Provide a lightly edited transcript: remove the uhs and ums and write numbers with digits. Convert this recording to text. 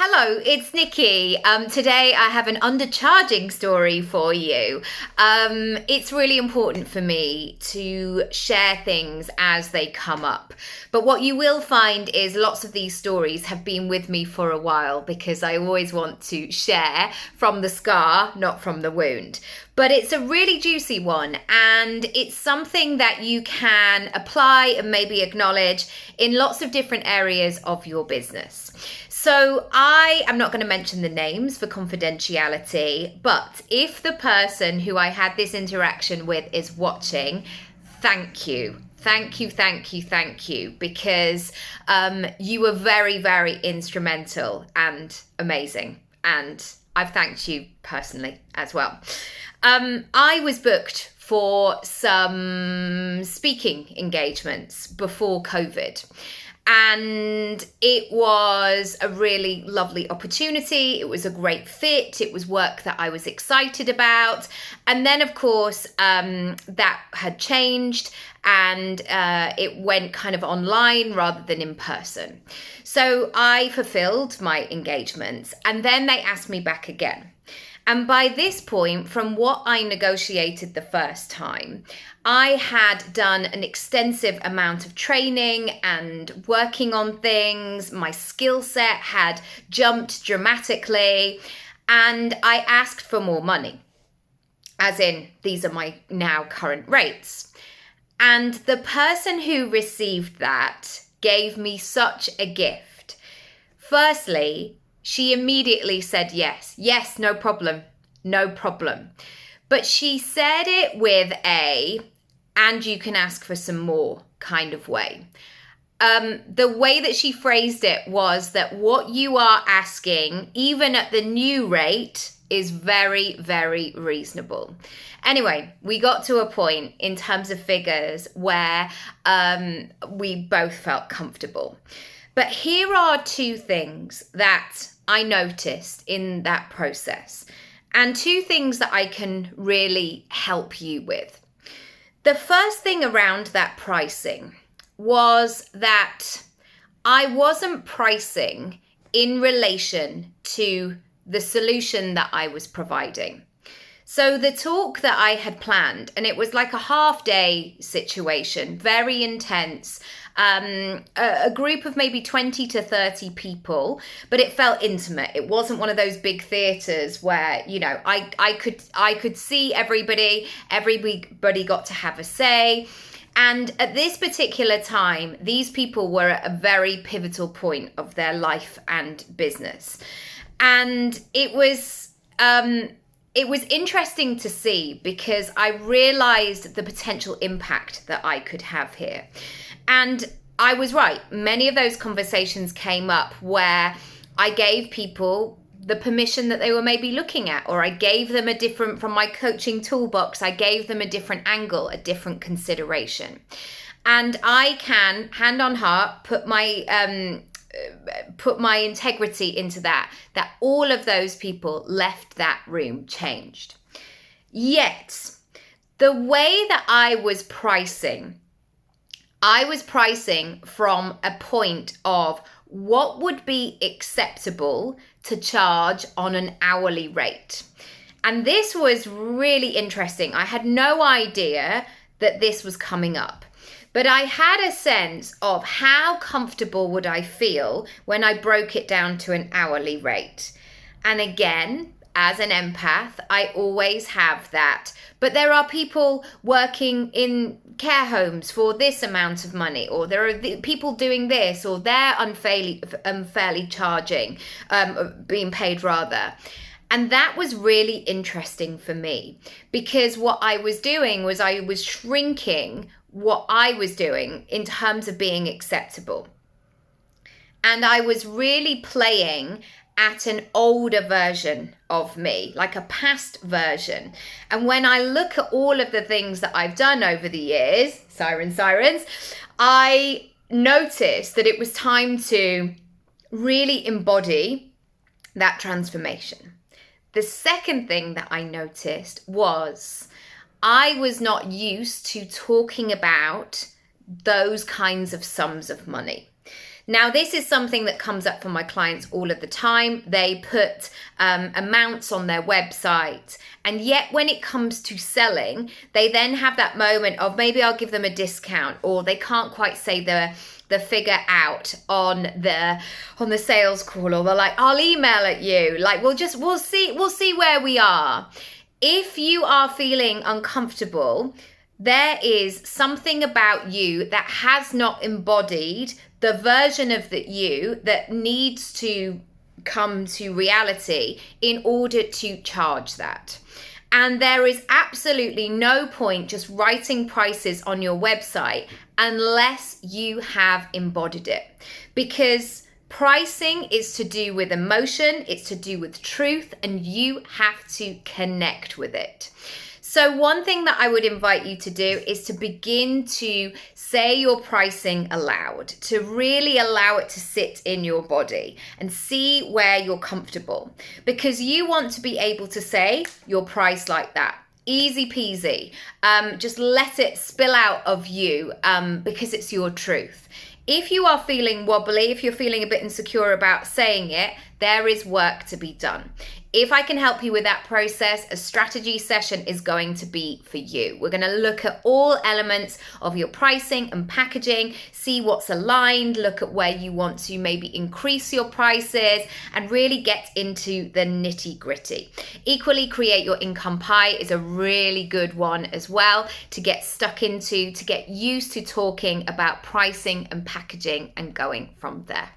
Hello, it's Nikki. Today I have an undercharging story for you. It's really important for me to share things as they come up. But what you will find is lots of these stories have been with me for a while because I always want to share from the scar, not from the wound. But it's a really juicy one, and it's something that you can apply and maybe acknowledge in lots of different areas of your business. So I am not going to mention the names for confidentiality, but if the person who I had this interaction with is watching, thank you. Thank you, because you were very, very instrumental and amazing. And I've thanked you personally as well. I was booked for some speaking engagements before COVID. And it was a really lovely opportunity. It was a great fit. It was work that I was excited about. And then, of course, that had changed and it went kind of online rather than in person. So I fulfilled my engagements and then they asked me back again. And by this point, from what I negotiated the first time, I had done an extensive amount of training and working on things. My skill set had jumped dramatically, and I asked for more money, as in, these are my now current rates. And the person who received that gave me such a gift. Firstly, she immediately said yes. Yes, no problem. No problem. But she said it with and you can ask for some more kind of way. The way that she phrased it was that what you are asking, even at the new rate, is very, very reasonable. Anyway, we got to a point in terms of figures where we both felt comfortable. But here are two things that I noticed in that process, and two things that I can really help you with. The first thing around that pricing was that I wasn't pricing in relation to the solution that I was providing. So the talk that I had planned, and it was like a half-day situation, very intense, a group of maybe 20 to 30 people, but it felt intimate. It wasn't one of those big theaters where, you know, I could see everybody got to have a say. And at this particular time, these people were at a very pivotal point of their life and business. And it was interesting to see because I realized the potential impact that I could have here. And I was right. Many of those conversations came up where I gave people the permission that they were maybe looking at, or I gave them a different, from my coaching toolbox, I gave them a different angle, a different consideration. And I can, hand on heart, put my integrity into that all of those people left that room changed. Yet, the way that I was pricing from a point of what would be acceptable to charge on an hourly rate. And this was really interesting. I had no idea that this was coming up. But I had a sense of how comfortable would I feel when I broke it down to an hourly rate. And again, as an empath, I always have that. But there are people working in care homes for this amount of money, or there are people doing this, or they're unfairly charging, being paid rather. And that was really interesting for me because what I was doing was I was shrinking what I was doing in terms of being acceptable. And I was really playing at an older version of me, like a past version. And when I look at all of the things that I've done over the years, sirens, I noticed that it was time to really embody that transformation. The second thing that I noticed was I was not used to talking about those kinds of sums of money. Now, this is something that comes up for my clients all of the time. They put amounts on their website, and yet when it comes to selling, they then have that moment of maybe I'll give them a discount, or they can't quite say the figure out on the sales call, or they're like, I'll email it you. Like, we'll see where we are. If you are feeling uncomfortable, there is something about you that has not embodied the version of you that needs to come to reality in order to charge that. And there is absolutely no point just writing prices on your website unless you have embodied it. Because pricing is to do with emotion, it's to do with truth, and you have to connect with it. So one thing that I would invite you to do is to begin to say your pricing aloud, to really allow it to sit in your body and see where you're comfortable, because you want to be able to say your price like that. Easy peasy. Just let it spill out of you because it's your truth. If you are feeling wobbly, if you're feeling a bit insecure about saying it, there is work to be done. If I can help you with that process, a strategy session is going to be for you. We're going to look at all elements of your pricing and packaging, see what's aligned, look at where you want to maybe increase your prices, and really get into the nitty-gritty. Equally, Create Your Income Pie is a really good one as well to get stuck into, to get used to talking about pricing and packaging and going from there.